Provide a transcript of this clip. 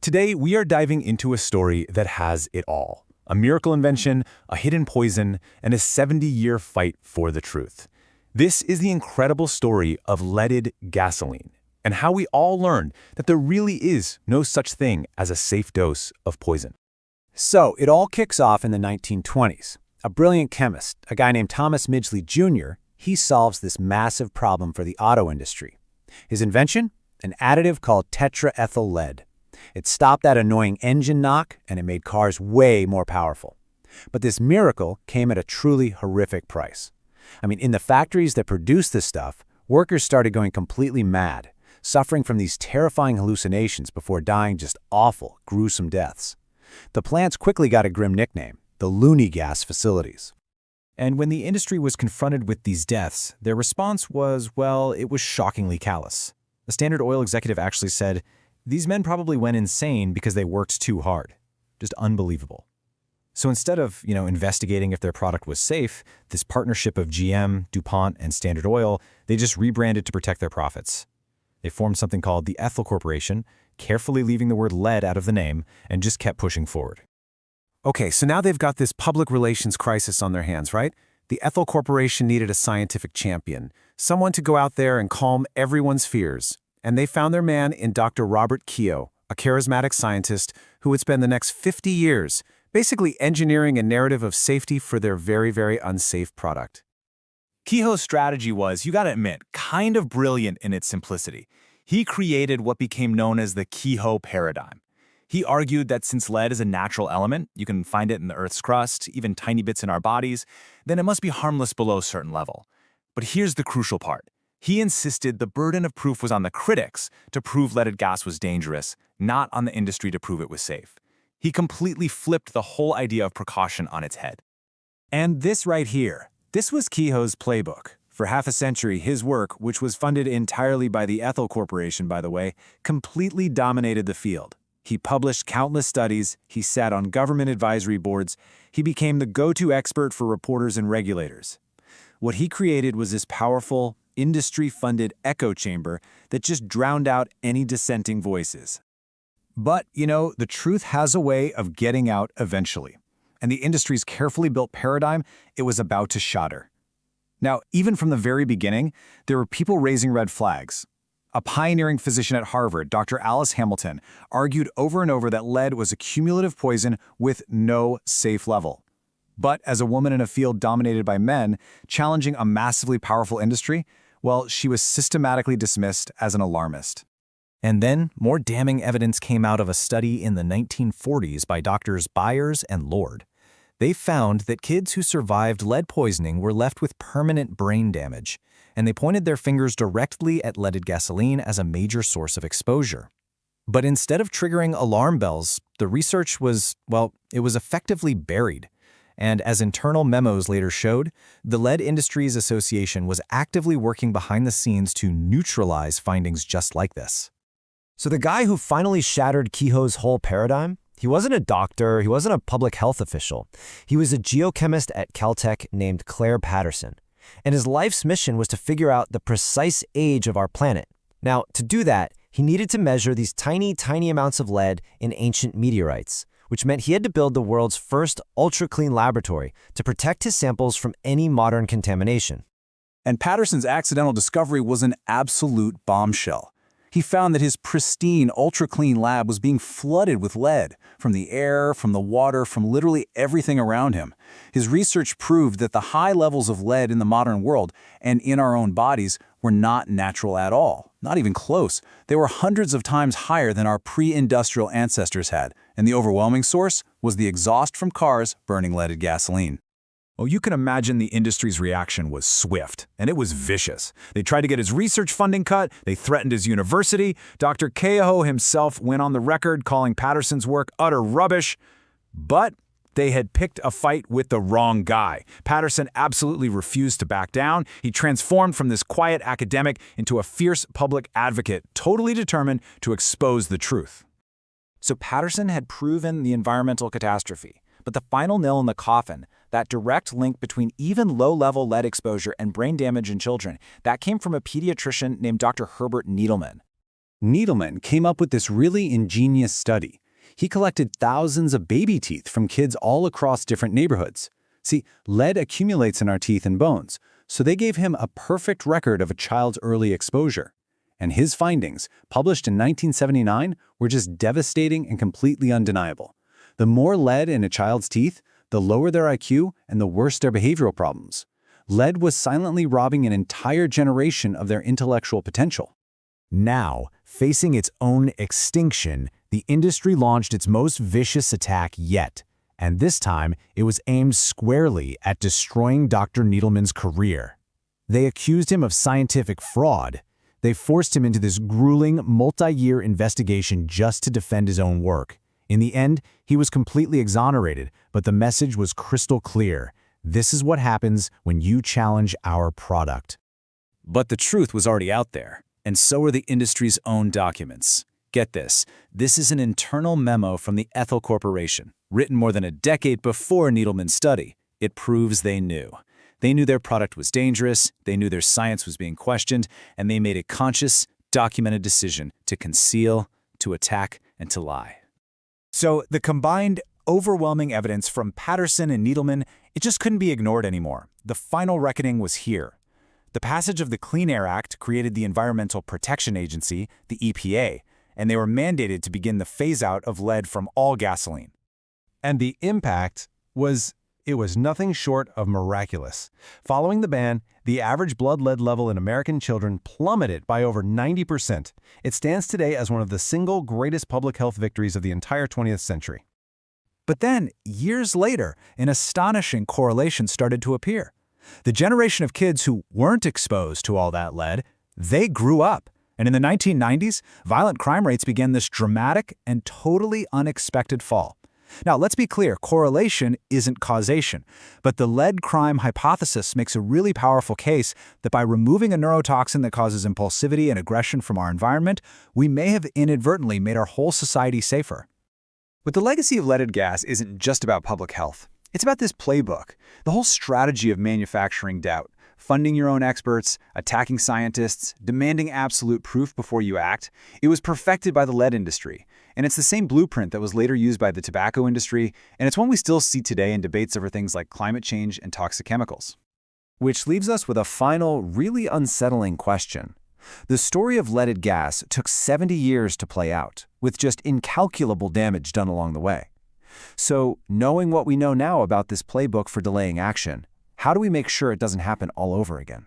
Today, we are diving into a story that has it all. A miracle invention, a hidden poison, and a 70-year fight for the truth. This is the incredible story of leaded gasoline, and how we all learned that there really is no such thing as a safe dose of poison. So, it all kicks off in the 1920s. A brilliant chemist, a guy named Thomas Midgley Jr., he solves this massive problem for the auto industry. His invention? An additive called tetraethyl lead. It stopped that annoying engine knock, and it made cars way more powerful. But this miracle came at a truly horrific price. In the factories that produced this stuff, workers started going completely mad, suffering from these terrifying hallucinations before dying just awful, gruesome deaths. The plants quickly got a grim nickname, the loony gas facilities. And when the industry was confronted with these deaths, their response was, well, it was shockingly callous. A Standard Oil executive actually said, "These men probably went insane because they worked too hard." Just unbelievable. So instead of, investigating if their product was safe, this partnership of GM, DuPont, and Standard Oil, they just rebranded to protect their profits. They formed something called the Ethyl Corporation, carefully leaving the word lead out of the name, and just kept pushing forward. Okay, so now they've got this public relations crisis on their hands, right? The Ethyl Corporation needed a scientific champion, someone to go out there and calm everyone's fears. And they found their man in Dr. Robert Keogh, a charismatic scientist who would spend the next 50 years basically engineering a narrative of safety for their very, very unsafe product. Keogh's strategy was, you gotta admit, kind of brilliant in its simplicity. He created what became known as the Keogh paradigm. He argued that since lead is a natural element, you can find it in the Earth's crust, even tiny bits in our bodies, then it must be harmless below a certain level. But here's the crucial part. He insisted the burden of proof was on the critics to prove leaded gas was dangerous, not on the industry to prove it was safe. He completely flipped the whole idea of precaution on its head. And this right here, this was Keogh's playbook. For half a century, his work, which was funded entirely by the Ethyl Corporation, by the way, completely dominated the field. He published countless studies, he sat on government advisory boards, he became the go-to expert for reporters and regulators. What he created was this powerful, industry-funded echo chamber that just drowned out any dissenting voices. But, the truth has a way of getting out eventually. And the industry's carefully built paradigm, it was about to shatter. Now, even from the very beginning, there were people raising red flags. A pioneering physician at Harvard, Dr. Alice Hamilton, argued over and over that lead was a cumulative poison with no safe level. But as a woman in a field dominated by men, challenging a massively powerful industry, well, she was systematically dismissed as an alarmist. And then, more damning evidence came out of a study in the 1940s by doctors Byers and Lord. They found that kids who survived lead poisoning were left with permanent brain damage, and they pointed their fingers directly at leaded gasoline as a major source of exposure. But instead of triggering alarm bells, the research was, it was effectively buried. And as internal memos later showed, the Lead Industries Association was actively working behind the scenes to neutralize findings just like this. So the guy who finally shattered Keogh's whole paradigm, he wasn't a doctor, he wasn't a public health official. He was a geochemist at Caltech named Claire Patterson. And his life's mission was to figure out the precise age of our planet. Now, to do that, he needed to measure these tiny, tiny amounts of lead in ancient meteorites, which meant he had to build the world's first ultra-clean laboratory to protect his samples from any modern contamination. And Patterson's accidental discovery was an absolute bombshell. He found that his pristine, ultra-clean lab was being flooded with lead, from the air, from the water, from literally everything around him. His research proved that the high levels of lead in the modern world and in our own bodies were not natural at all, not even close. They were hundreds of times higher than our pre-industrial ancestors had, and the overwhelming source was the exhaust from cars burning leaded gasoline. Well, you can imagine the industry's reaction was swift, and it was vicious. They tried to get his research funding cut, they threatened his university. Dr. Keogh himself went on the record calling Patterson's work utter rubbish. But they had picked a fight with the wrong guy. Patterson absolutely refused to back down. He transformed from this quiet academic into a fierce public advocate, totally determined to expose the truth. So Patterson had proven the environmental catastrophe, but the final nail in the coffin, that direct link between even low-level lead exposure and brain damage in children, that came from a pediatrician named Dr. Herbert Needleman. Needleman came up with this really ingenious study. He collected thousands of baby teeth from kids all across different neighborhoods. See, lead accumulates in our teeth and bones, so they gave him a perfect record of a child's early exposure. And his findings, published in 1979, were just devastating and completely undeniable. The more lead in a child's teeth, the lower their IQ and the worse their behavioral problems. Lead was silently robbing an entire generation of their intellectual potential. Now, facing its own extinction, the industry launched its most vicious attack yet. And this time, it was aimed squarely at destroying Dr. Needleman's career. They accused him of scientific fraud. They forced him into this grueling, multi-year investigation just to defend his own work. In the end, he was completely exonerated, but the message was crystal clear. This is what happens when you challenge our product. But the truth was already out there, and so were the industry's own documents. Get this, this is an internal memo from the Ethel Corporation, written more than a decade before Needleman's study. It proves they knew. They knew their product was dangerous, they knew their science was being questioned, and they made a conscious, documented decision to conceal, to attack, and to lie. So the combined, overwhelming evidence from Patterson and Needleman, it just couldn't be ignored anymore. The final reckoning was here. The passage of the Clean Air Act created the Environmental Protection Agency, the EPA, and they were mandated to begin the phase-out of lead from all gasoline. And the impact was nothing short of miraculous. Following the ban, the average blood lead level in American children plummeted by over 90%. It stands today as one of the single greatest public health victories of the entire 20th century. But then, years later, an astonishing correlation started to appear. The generation of kids who weren't exposed to all that lead, they grew up. And in the 1990s, violent crime rates began this dramatic and totally unexpected fall. Now, let's be clear, correlation isn't causation, but the lead crime hypothesis makes a really powerful case that by removing a neurotoxin that causes impulsivity and aggression from our environment, we may have inadvertently made our whole society safer. But the legacy of leaded gas isn't just about public health. It's about this playbook, the whole strategy of manufacturing doubt, funding your own experts, attacking scientists, demanding absolute proof before you act. It was perfected by the lead industry. And it's the same blueprint that was later used by the tobacco industry, and it's one we still see today in debates over things like climate change and toxic chemicals. Which leaves us with a final, really unsettling question. The story of leaded gas took 70 years to play out, with just incalculable damage done along the way. So, knowing what we know now about this playbook for delaying action, how do we make sure it doesn't happen all over again?